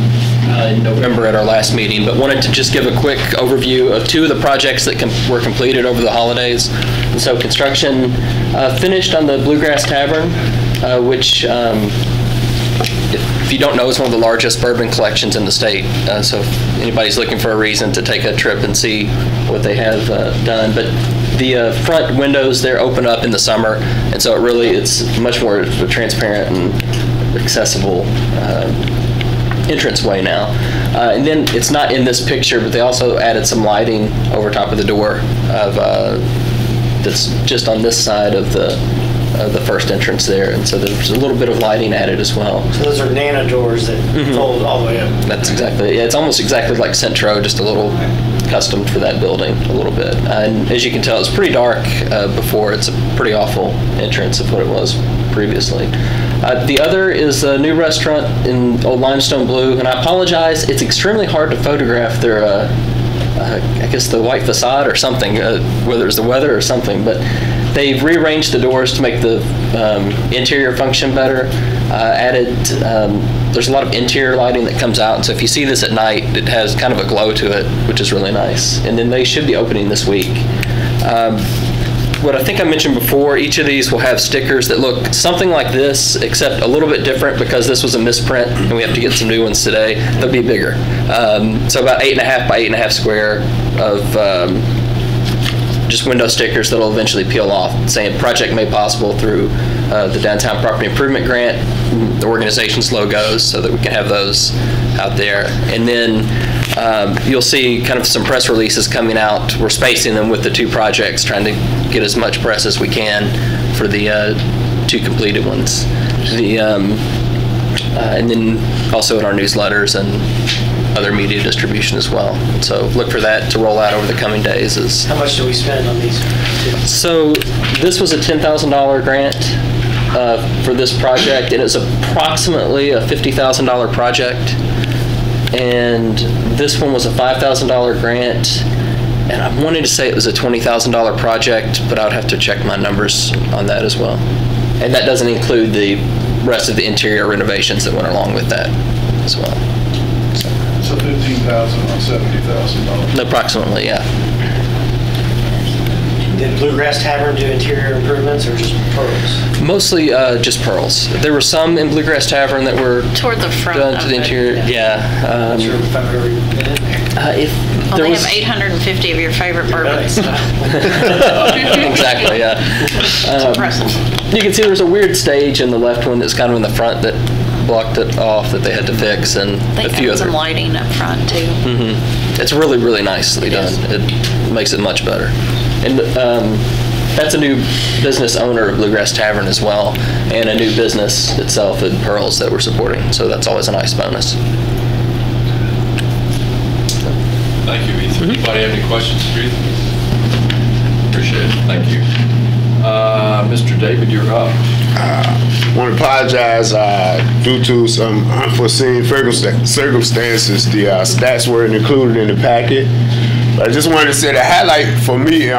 in November at our last meeting, but wanted to just give a quick overview of two of the projects that were completed over the holidays. And so construction finished on the Bluegrass Tavern, which if you don't know, is one of the largest bourbon collections in the state. So if anybody's looking for a reason to take a trip and see what they have done. But the front windows there open up in the summer, and so it's much more of a transparent and accessible entranceway now. And then it's not in this picture, but they also added some lighting over top of the door that's just on this side of the first entrance there, and so there's a little bit of lighting added as well. So those are nano doors that fold all the way up. That's exactly, it's almost exactly like Centro, just a little custom for that building a little bit. And as you can tell, it's pretty dark before. It's a pretty awful entrance of what it was previously. The other is a new restaurant in Old Limestone Blue, and I apologize, it's extremely hard to photograph their I guess the white facade or something, whether it's the weather or something, but they've rearranged the doors to make the interior function better. There's a lot of interior lighting that comes out, and so if you see this at night, it has kind of a glow to it, which is really nice. And then they should be opening this week. What I think I mentioned before, each of these will have stickers that look something like this, except a little bit different because this was a misprint and we have to get some new ones today. They'll be bigger. So about 8.5 by 8.5 square of just window stickers that'll eventually peel off, saying project made possible through the Downtown Property Improvement Grant, the organization's logos, so that we can have those out there. And then you'll see kind of some press releases coming out. We're spacing them with the two projects, trying to get as much press as we can for the two completed ones. And then also in our newsletters and other media distribution as well. So look for that to roll out over the coming days. How much do we spend on these two? So this was a $10,000 grant for this project, and it's approximately a $50,000 project. And this one was a $5,000 grant, and I wanted to say it was a $20,000 project, but I would have to check my numbers on that as well. And that doesn't include the rest of the interior renovations that went along with that as well. So $15,000 on $70,000. Approximately, yeah. Did Bluegrass Tavern do interior improvements or just pearls? Mostly just pearls. There were some in Bluegrass Tavern that were toward the front done to of the it. interior. Yeah. Not sure if I've ever been in there. Well, they have 850 of your favorite bourbons. Exactly, yeah. It's impressive. You can see there's a weird stage in the left one that's kind of in the front that blocked it off that they had to fix, and They a few got some other. lighting up front too. It's really, really nicely done. It makes it much better. And that's a new business owner of Bluegrass Tavern as well, and a new business itself in Pearls that we're supporting. So that's always a nice bonus. Thank you, Ethan. Anybody have any questions for Ethan? Appreciate it. Thank you. Mr. David, you're up. Want to apologize due to some unforeseen circumstances. The stats weren't included in the packet. But I just wanted to say the highlight for me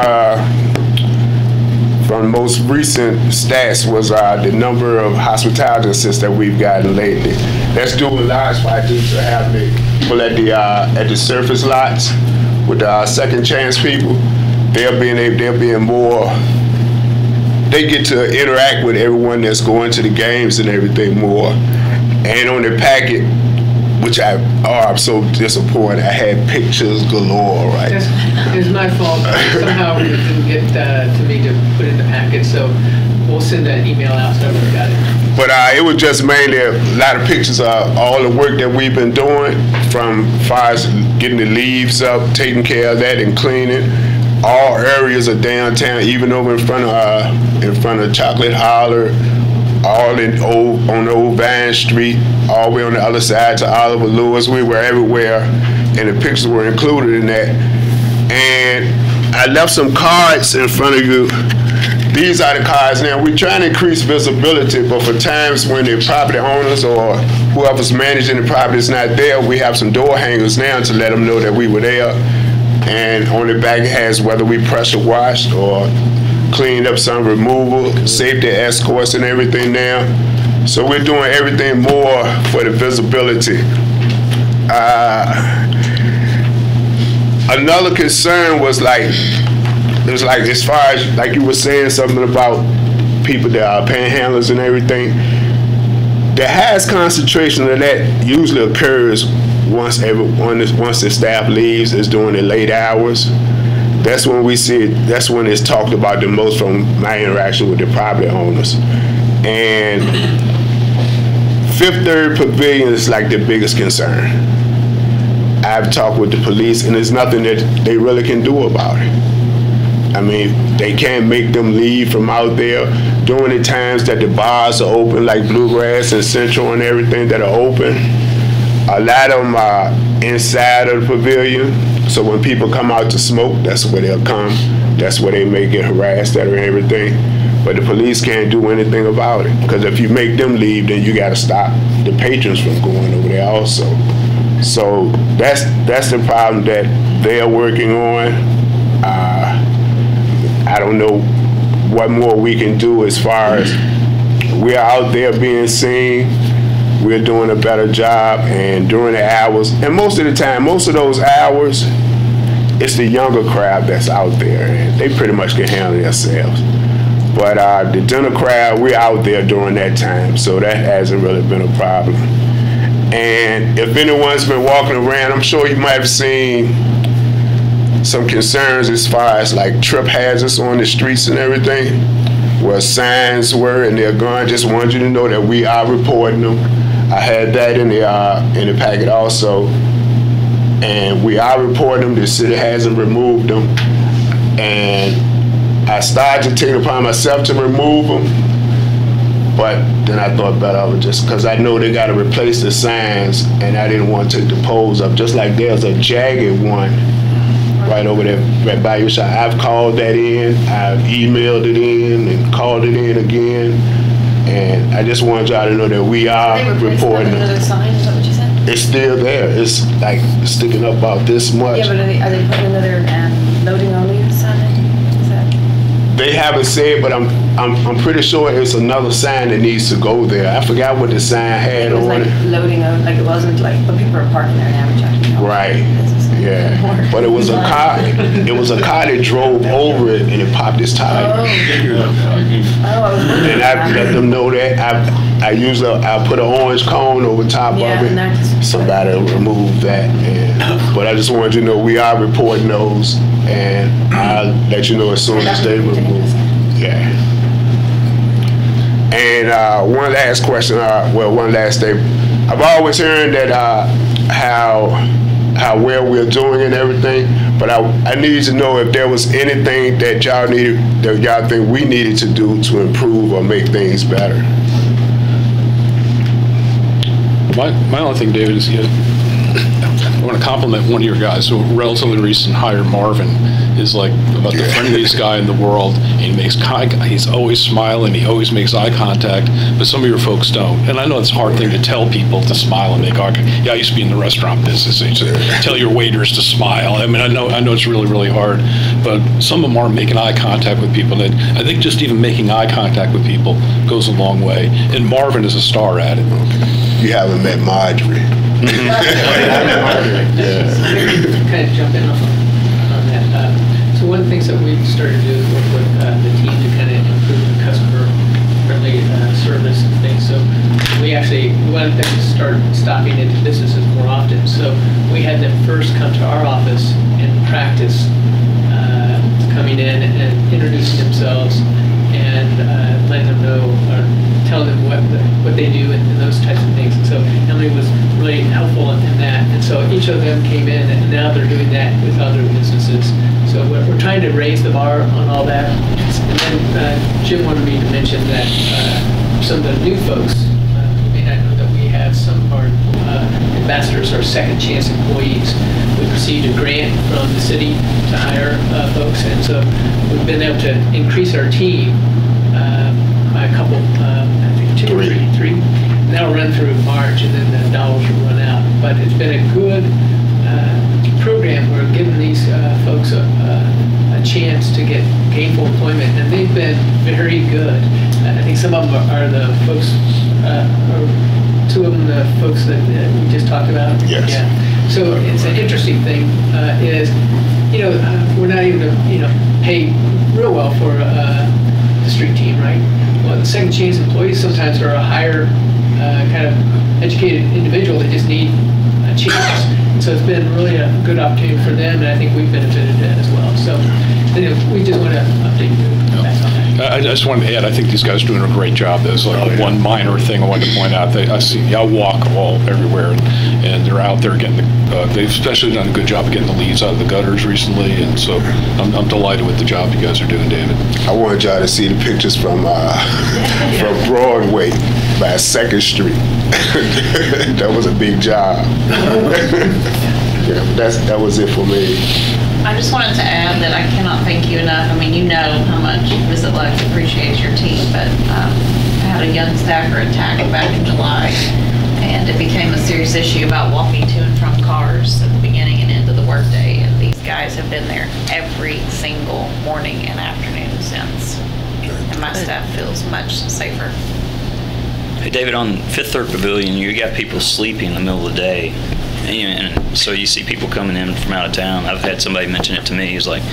from the most recent stats was the number of hospitality assists that we've gotten lately. That's due in large part due to having people at the surface lots with the second chance people. They're being more. They get to interact with everyone that's going to the games and everything more. And on the packet, which I'm so disappointed. I had pictures galore, right? It was my fault. Somehow it didn't get to me to put in the packet, so we'll send that email out so everyone got it. But it was just mainly a lot of pictures of all the work that we've been doing, from far as getting the leaves up, taking care of that and cleaning. All areas of downtown, even over in front of Chocolate Holler, all on the old Vine Street, all the way on the other side to Oliver Lewis. We were everywhere, and the pictures were included in that. And I left some cards in front of you. These are the cards. Now, we're trying to increase visibility, but for times when the property owners or whoever's managing the property is not there, we have some door hangers now to let them know that we were there. And on the back it has whether we pressure washed or cleaned up some removal, safety escorts and everything now. So we're doing everything more for the visibility. Another concern was as far as like you were saying something about people that are panhandlers and everything. The highest concentration of that usually occurs once the staff leaves, is during the late hours. That's when we see it. That's when it's talked about the most from my interaction with the property owners. And Fifth Third Pavilion is like the biggest concern. I've talked with the police, and there's nothing that they really can do about it. I mean, they can't make them leave from out there during the times that the bars are open, like Bluegrass and Central and everything that are open. A lot of them are inside of the pavilion, so when people come out to smoke, that's where they'll come. That's where they may get harassed at or everything. But the police can't do anything about it, because if you make them leave, then you got to stop the patrons from going over there also. So that's the problem that they're working on. I don't know what more we can do as far as we're out there being seen. We're doing a better job, and during the hours, and most of the time, most of those hours, it's the younger crowd that's out there, and they pretty much can handle themselves. But the dinner crowd, we're out there during that time, so that hasn't really been a problem. And if anyone's been walking around, I'm sure you might have seen some concerns as far as like trip hazards on the streets and everything, where signs were and they're gone. Just wanted you to know that we are reporting them. I had that in the packet also, and we are reporting them. The city hasn't removed them, and I started to take it upon myself to remove them, but then I thought better of it just because I know they got to replace the signs, and I didn't want to take the poles up. Just like there's a jagged one right over there, right by your shop. I've called that in, I've emailed it in and called it in again, and I just want y'all to know that we are reporting it. Another sign, is that what you said? It's still there. It's like sticking up about this much. Yeah, but are they putting another loading only sign in? Is that? They haven't said, but I'm pretty sure it's another sign that needs to go there. I forgot what the sign had on it. It was like loading only, like it wasn't like, but people are parking there and having traffic. Right. Yeah, but it was a car. It was a car that drove over it and it popped its tire. Oh, I was wondering. And I let them know that. I put an orange cone over top of it. Somebody removed that. But I just wanted you to know we are reporting those, and I'll let you know as soon as they remove. Yeah. And one last question. One last thing. I've always heard that how well we're doing and everything, but I need to know if there was anything that y'all think we needed to do to improve or make things better. My only thing, David, is I want to compliment one of your guys, a relatively recent hire, Marvin, is like about the friendliest guy in the world. And he's always smiling, he always makes eye contact, but some of your folks don't. And I know it's a hard thing to tell people to smile and make eye contact. Yeah, I used to be in the restaurant business. You tell your waiters to smile. I mean, I know it's really, really hard, but some of them aren't making eye contact with people. And I think just even making eye contact with people goes a long way. And Marvin is a star at it. You haven't met Marjorie. Kind of jump in on that. So one of the things that we started to do is work with the team to kind of improve the customer-friendly service and things. So we wanted them to start stopping into businesses more often. So we had them first come to our office and practice coming in and introducing themselves and letting them know, or telling them what they do and those types of things. And so Emily was really helpful in that. And so each of them came in, and now they're doing that with other businesses. So we're trying to raise the bar on all that. And then Jim wanted me to mention that some of the new folks, you may not know that we have some of our ambassadors, our second chance employees. We received a grant from the city to hire folks. folks. And so we've been able to increase our team by a couple, I think two or three. And that'll run through March, and then the dollars will run out. But it's been a good program. We're giving these folks a chance to get gainful employment, and they've been very good. I think some of them are the folks, or two of them the folks that we just talked about. Yes. Yeah. So it's an interesting thing is, we're not even pay real well for the street team, right? Well, the second chance employees sometimes are a higher kind of educated individual that just need a chance. So it's been really a good opportunity for them, and I think we've benefited as well. So we just want to update you back on that. I just wanted to add, I think these guys are doing a great job. There's like one minor thing I wanted to point out. I see y'all walk everywhere, and they're out there getting they've especially done a good job of getting the leaves out of the gutters recently, and so I'm delighted with the job you guys are doing, David. I wanted y'all to see the pictures from Broadway by 2nd Street. That was a big job. Yeah, that was it for me. I just wanted to add that I cannot thank you enough. I mean, you know how much Visit Lex appreciates your team, but I had a young staffer attacked back in July, and it became a serious issue about walking to and from cars at the beginning and end of the workday. And these guys have been there every single morning and afternoon since. And my staff feels much safer. Hey, David, on Fifth Third Pavilion, you got people sleeping in the middle of the day. And so you see people coming in from out of town. I've had somebody mention it to me. He's like,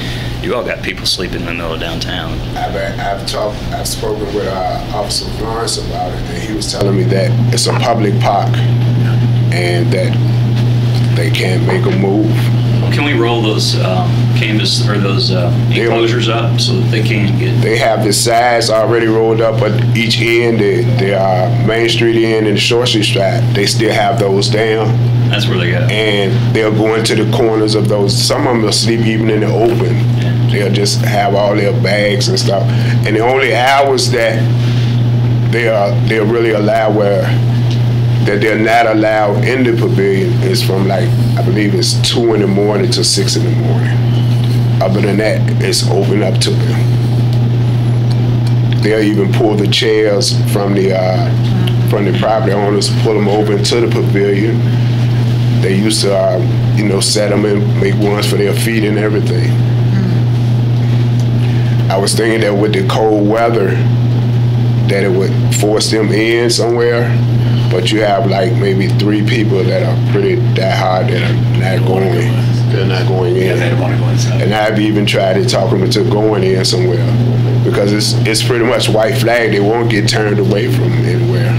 you all got people sleeping in the middle of downtown. I've spoken with Officer Florence about it, and he was telling me that it's a public park and that they can't make a move. Can we roll those canvas or those enclosures up so that they can't get? They have the sides already rolled up, but each end, the Main Street end and the Short Street strap, they still have those down. That's where they go. And they'll go into the corners of those. Some of them will sleep even in the open. Yeah. They'll just have all their bags and stuff. And the only hours that they're really allowed that they're not allowed in the pavilion is from I believe it's 2 in the morning to 6 in the morning. Other than that, it's open up to them. They'll even pull the chairs from the property owners, pull them over into the pavilion. They used to, set them and make ones for their feet and everything. I was thinking that with the cold weather, that it would force them in somewhere. But you have maybe 3 people that are pretty that hard that are not going in. They're not going in. Yeah, they don't want to go inside. And I've even tried to talk them into going in somewhere because it's pretty much white flag. They won't get turned away from anywhere,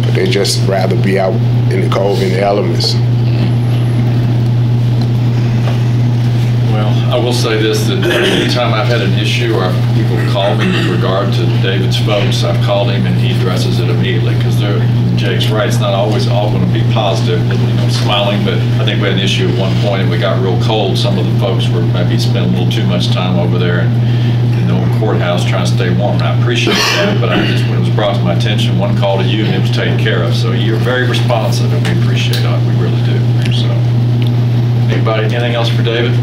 but they just rather be out in the cold in the elements. Well, I will say this, that anytime I've had an issue or people call me with regard to David's folks, I've called him and he addresses it immediately because Jake's right, it's not always all going to be positive, smiling, but I think we had an issue at one point and we got real cold. Some of the folks were maybe spending a little too much time over there in the old courthouse trying to stay warm. And I appreciate that, but when it was brought to my attention, one call to you and it was taken care of. So you're very responsive and we appreciate it. We really do. So, anything else for David?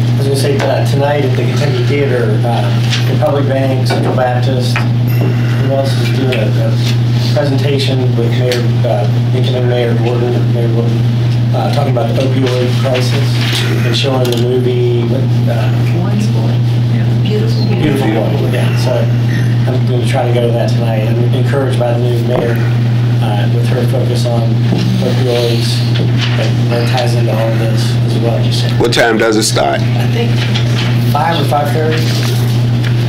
I was going to say tonight at the Kentucky Theater, Republic Bank, Central Baptist, who else is doing a presentation with incoming Mayor Gordon, talking about the opioid crisis and showing the movie. One's Boy. Yeah. Beautiful Boy. Yeah. So I'm going to try to go to that tonight. I'm encouraged by the new mayor with her focus on opioids. That ties into all of this as well, you said. What time does it start? I think 5 or 5:30.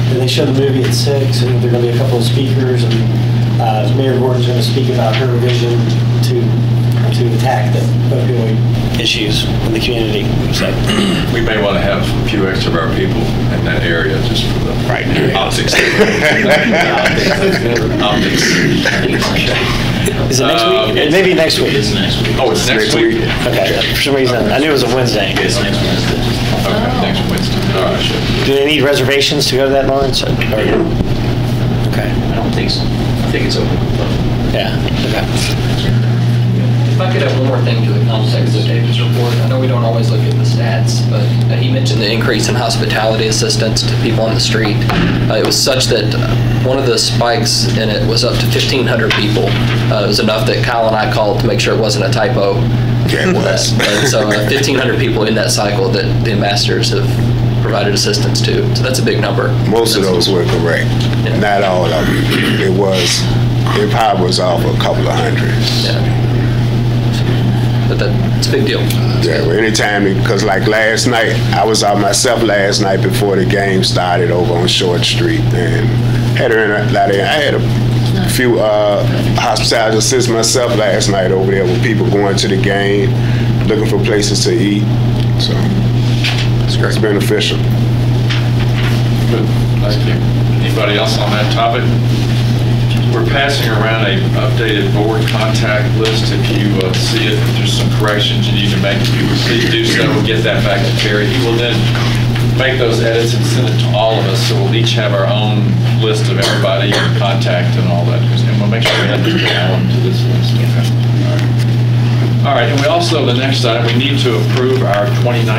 And they show the movie at 6, and there are going to be a couple of speakers, and Mayor Gordon's going to speak about her vision to attack the opioid issues in the community. So we may want to have a few extra of our people in that area just for the optics. Optics. Is it next week? Maybe next week. It's next week. Oh, it's next week? Okay. For some reason, I knew it was a Wednesday. It's next Wednesday. Okay, next Wednesday. All right, sure. Do they need reservations to go to that, Lawrence? Okay. I don't think so. I think it's open. Yeah. Okay. If I could have one more thing to the context of David's report. I know we don't always look at the stats, but he mentioned the increase in hospitality assistance to people on the street. It was such that one of the spikes in it was up to 1,500 people. It was enough that Kyle and I called to make sure it wasn't a typo. Yeah, it was. And so 1,500 people in that cycle that the ambassadors have provided assistance to. So that's a big number. Most of those were correct. Yeah. Not all of them. It probably was off a couple of hundred. Yeah. But it's a big deal. Yeah, well, anytime, because like last night, I was out myself last night before the game started over on Short Street, and I had a few hospitality assists myself last night over there with people going to the game, looking for places to eat. So it's beneficial. Good, thank you. Anybody else on that topic? We're passing around a updated board contact list. If you see it, if there's some corrections you need to make, if you would please do so. We'll get that back to Terry. He will then make those edits and send it to all of us, so we'll each have our own list of everybody and contact and all that. And we'll make sure we add the Alan to this list. Okay. All right, and we also, the next item, we need to approve our 2019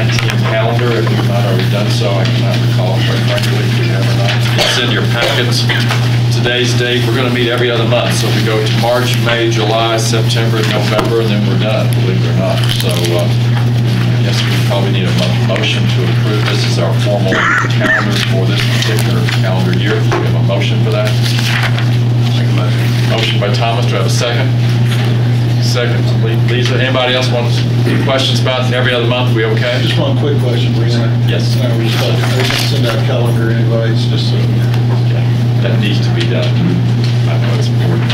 calendar. If we've not already done so, I cannot recall, quite frankly, if we have or not. It's in your packets. Today's date, we're going to meet every other month. So we go to March, May, July, September, November, and then we're done, believe it or not. So I guess we probably need a motion to approve. This is our formal calendar for this particular calendar year. Do we have a motion for that? Second motion. Motion by Thomas. Do I have a second? Second. Lisa, anybody else want any questions about every other month? We okay? Just one quick question, Brianna. Yes. Are we supposed to send out calendar invites just so? Okay. That needs to be done. I know it's important.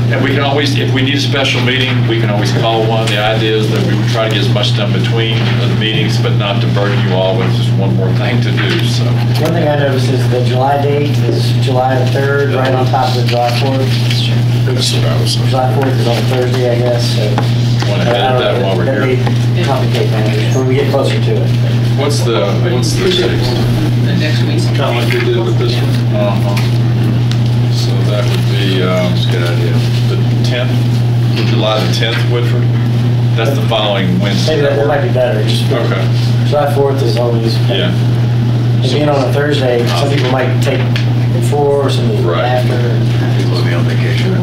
And we can always, if we need a special meeting, we can always call one. The idea is that we would try to get as much done between the meetings, but not to burden you all with just one more thing to do, so. One thing I noticed is the July date is July the 3rd, right on top of the July 4th. That's what I was saying. July 4th is on a Thursday, I guess, so. Want to edit that while we're here? That may complicate matters when we get closer to it. What's the date? The next week's Kind of like we did with this one. So that would be, that's a good idea. The 10th, July the 10th, Woodford? That's the following Wednesday. Maybe that might be better. Just Okay. July 4th is always. Yeah. And being on a Thursday, some people might take before, some people after. People will be on vacation.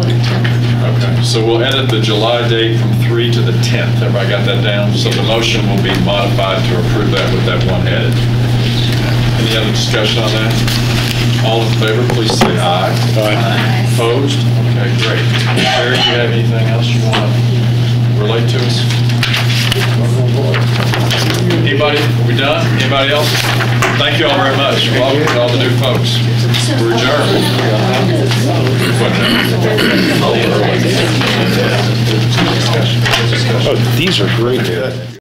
Okay, so we'll edit the July date from 3 to the 10th. Everybody got that down? So the motion will be modified to approve that with that one edit. Any other discussion on that? All in favor, please say aye. Aye. Opposed? Okay, great. Terry, do you have anything else you want to relate to us? Anybody? Are we done? Anybody else? Thank you all very much. Welcome to all the new folks. We're adjourned. Oh, these are great.